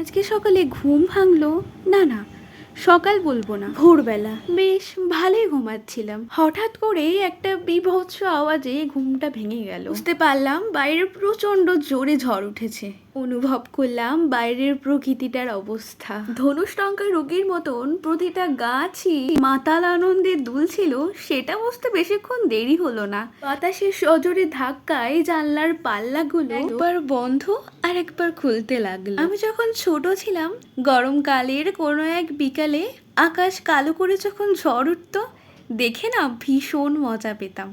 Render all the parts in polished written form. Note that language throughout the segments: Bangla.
আজকে সকালে ঘুম ভাঙলো। না না, সকাল বলবো না, ভোরবেলা বেশ ভালোই ঘুমাচ্ছিলাম। হঠাৎ করে একটা বীভৎস আওয়াজে ঘুমটা ভেঙে গেল। বুঝতে পারলাম বাইরে প্রচন্ড জোরে ঝড় উঠেছে। অনুভব করলাম বাইরের প্রকৃতিটার অবস্থা। ধনুষ্টঙ্কা রোগীর মতন প্রতিটা গাছই মাতাল আনন্দে দুলছিল। সেটা বুঝতে বেশিক্ষণ দেরি হলো না। বাতাসের সজোরে ধাক্কায় জানলার পাল্লাগুলো একবার বন্ধ আর একবার খুলতে লাগলো। আমি যখন ছোট ছিলাম, গরমকালের কোনো এক বিকালে আকাশ কালো করে যখন ঝড় উঠতো, দেখে না ভীষণ মজা পেতাম।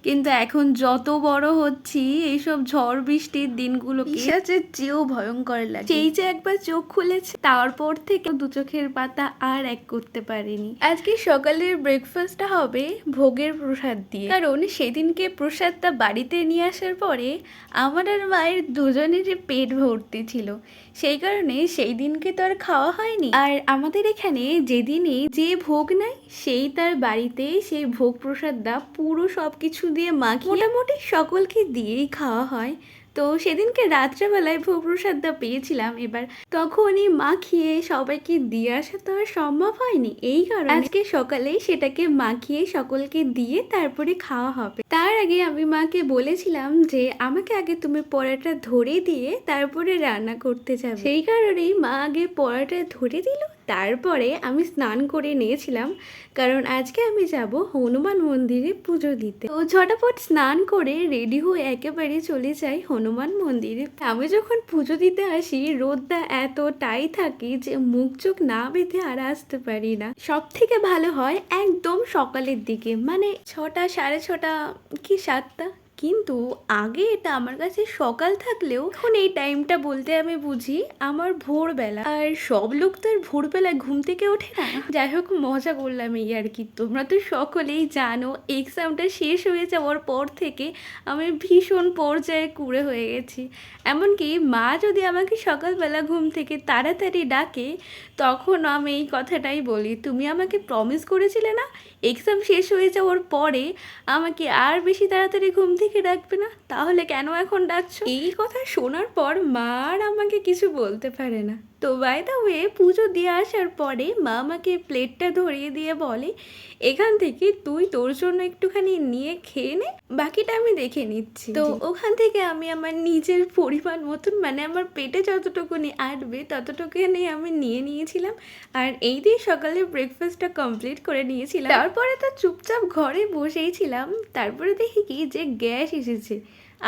কিন্তু এখন যত বড় হচ্ছি, এইসব ঝড় বৃষ্টির দিনগুলো পিশাচের চেয়েও ভয়ঙ্কর লাগে। সেই যে একবার চোখ খুলেছে, তারপর থেকে দু চোখের পাতা আর এক করতে পারিনি। আজকে সকালের ব্রেকফাস্টটা হবে ভোগের প্রসাদ দিয়ে, কারণ সেদিনকে প্রসাদটা বাড়িতে নিয়ে আসার পরে আমার আর মায়ের দুজনেরই পেট ভর্তি ছিল। সেই কারণে সেই দিনকে তো আর খাওয়া হয়নি। আর আমাদের এখানে যেদিনই যে ভোগ নেয়, সেই তার বাড়িতে সেই ভোগ প্রসাদটা পুরো সব কিছু দিয়ে মাখিয়ে মোটামুটি সকলকে দিয়েই খাওয়া হয়। তো সেদিনকে রাত্রেবেলায় ভোগ প্রসাদটা পেয়েছিলাম। এবার তখনই মাখিয়ে সবাইকে দিয়ে আসা তো আর সম্ভব হয়নি। এই কারণে আজকে সকালেই সেটাকে মাখিয়ে সকলকে দিয়ে তারপরে খাওয়া হবে। তার আগে আমি মাকে বলেছিলাম যে আমাকে আগে তুমি পরোটা ধরে দিয়ে তারপরে রান্না করতে যাবে। সেই কারণেই মা আগে পরোটা ধরে দিল, তারপরে আমি স্নান করে নিয়েছিলাম, কারণ আজকে আমি যাব হনুমান মন্দিরে পুজো দিতে। তো ঝটাপট স্নান করে রেডি হয়ে একেবারে চলে যাই হনুমান মন্দিরে। আমি যখন পুজো দিতে আসি, রোদটা এতটাই থাকে যে মুখ চোখ না বেঁধে আর আসতে পারি না। সব থেকে ভালো হয় একদম সকালের দিকে, মানে 6টা, 6:30 কি 7টা। কিন্তু আগে এটা আমার কাছে সকাল থাকলেও এখন এই টাইমটা বলতে আমি বুঝি আমার ভোরবেলা। আর সব লোক তো আর ভোরবেলা ঘুম থেকে ওঠে না। যাই হোক, মজা করলাম এই আর কি। তোমরা তো সকলেই জানো এক্সামটা শেষ হয়ে যাওয়ার পর থেকে আমি ভীষণ পর্যায়ে কুঁড়ে হয়ে গেছি। এমনকি মা যদি আমাকে সকালবেলা ঘুম থেকে তাড়াতাড়ি ডাকে, তখন আমি এই কথাটাই বলি, তুমি আমাকে প্রমিস করেছিলে না এক্সাম শেষ হয়ে যাওয়ার পরে আমাকে আর বেশি তাড়াতাড়ি ঘুম থেকে ডাকবে না, তাহলে কেন এখন ডাকছো? এই কথা শোনার পর মা আর আমাকে কিছু বলতে পারে না। তো বাই দ্য ওয়ে, পুজো দিয়ে আসার পরে মা আমাকে প্লেটটা ধরিয়ে দিয়ে বলে, এখান থেকে তুই তোর জন্য একটুখানি নিয়ে খেয়ে নে, বাকিটা আমি দেখে নিচ্ছি। তো ওখান থেকে আমি আমার নিজের পরিমাণ মতন, মানে আমার পেটে যতটুকুনি আটবে ততটুকুনি আমি নিয়ে নিয়েছিলাম। আর এই দিয়ে সকালে ব্রেকফাস্টটা কমপ্লিট করে নিয়েছিলাম। তারপরে তো চুপচাপ ঘরে বসেই ছিলাম। তারপরে দেখি কি যে গ্যাস এসেছে।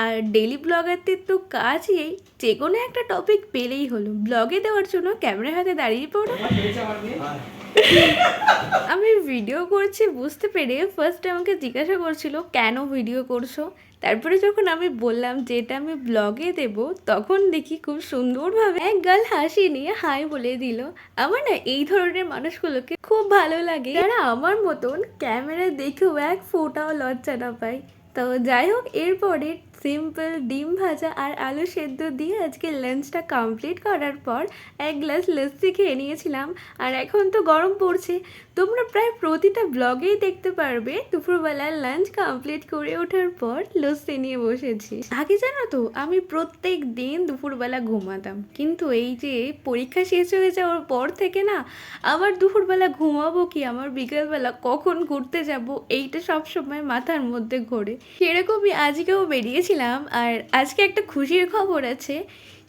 আর ডেলি ব্লগারদের তো কাজই এই, যে কোনো একটা টপিক পেলেই হলো, ব্লগে দেওয়ার জন্য ক্যামেরার হাতে দাঁড়িয়ে পড়ো। আমি ভিডিও করছি বুঝতে পেরে ফার্স্ট আমাকে জিজ্ঞাসা করছিল কেন ভিডিও করছো। তারপরে যখন আমি বললাম যে এটা আমি ব্লগে দেব, তখন দেখি খুব সুন্দরভাবে এক গাল হাসি নিয়ে হাই বলে দিল। আমার না এই ধরনের মানুষগুলোকে খুব ভালো লাগে, যারা আমার মতন ক্যামেরা দেখেও এক ফোঁটাও লজ্জা না পায়। তো যাই হোক, এরপরে সিম্পল ডিম ভাজা আর আলু সেদ্ধ দিয়ে আজকে লাঞ্চটা কমপ্লিট করার পর এক গ্লাস লস্যি খেয়ে নিয়েছিলাম। আর এখন তো গরম পড়ছে, তোমরা প্রায় প্রতিটা ব্লগেই দেখতে পারবে দুপুরবেলার লাঞ্চ কমপ্লিট করে ওঠার পর লস্যি নিয়ে বসেছি। আগে জানো তো আমি প্রত্যেক দিন দুপুরবেলা ঘুমাতাম, কিন্তু এই যে পরীক্ষা শেষ হয়ে যাওয়ার পর থেকে না, আমার দুপুরবেলা ঘুমাবো কি আমার বিকেলবেলা কখন ঘুরতে যাব, এইটা সবসময় মাথার মধ্যে ঘোরে। সেরকমই আজকেও বেরিয়েছিলাম। আর আজকে একটা খুশির খবর আছে,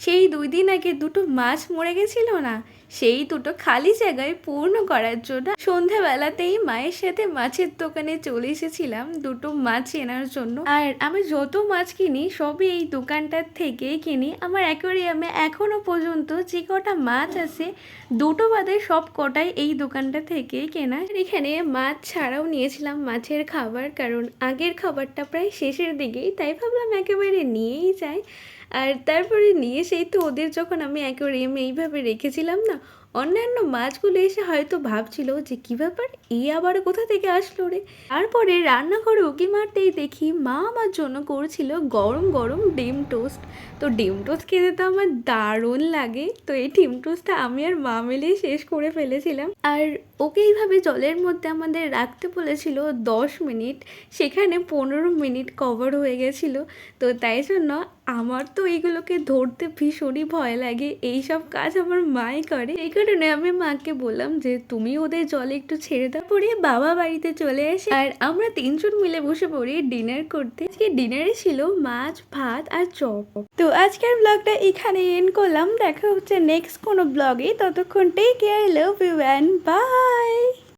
সেই 2 দিন আগে দুটো মাছ মরে গেছিল না, সেই দুটো খালি জায়গায় পূর্ণ করার জন্য সন্ধ্যাবেলাতেই মায়ের সাথে মাছের দোকানে চলে এসেছিলাম দুটো মাছ কেনার জন্য। আর আমি যত মাছ কিনি সবই এই দোকানটার থেকেই কিনি। আমার অ্যাকোয়ারিয়ামে এখনো পর্যন্ত যে কটা মাছ আছে, দুটো বাদে সব কটাই এই দোকানটা থেকেই কেনা। এখানে মাছ ছাড়াও নিয়েছিলাম মাছের খাবার, কারণ আগের খাবারটা প্রায় শেষের দিকেই, তাই ভাবলাম একেবারে নিয়েই যাই। আর তারপরে নিয়ে সেই তো ওদের যখন আমি অ্যাকোয়ারিয়ামে এইভাবে রেখেছিলাম না, অন্যান্য মাছগুলো এসে হয়তো ভাবছিল যে কী ব্যাপার, এই আবার কোথা থেকে আসলো রে। তারপরে রান্নাঘরে উকি মারতেই দেখি মা আমার জন্য করেছিল গরম গরম ডিম টোস্ট। তো ডিম টোস্ট খেতে তো আমার দারুণ লাগে, তো এই ডিম টোস্টটা আমি আর মা মিলেই শেষ করে ফেলেছিলাম। আর ওকে এইভাবে জলের মধ্যে আমাদের রাখতে বলেছিল 10 মিনিট, সেখানে 15 মিনিট কভার হয়ে গেছিলো। তো তাই জন্য আমার তো এইগুলোকে ধরতে ভীষণই ভয় লাগে, এইসব কাজ আমার মাই করে। এই কারণে আমি মাকে বললাম যে তুমি ওদের জলে একটু ছেড়ে দাও। পরে বাবা বাড়িতে চলে আসে আর আমরা 3জন মিলে বসে পড়ি ডিনার করতে। আজকে ডিনারে ছিল মাছ, ভাত আর চপ। তো আজকের ব্লগটা এখানে এন্ড করলাম, দেখা হচ্ছে নেক্সট কোনো ব্লগে। ততক্ষণ take care, love you and by.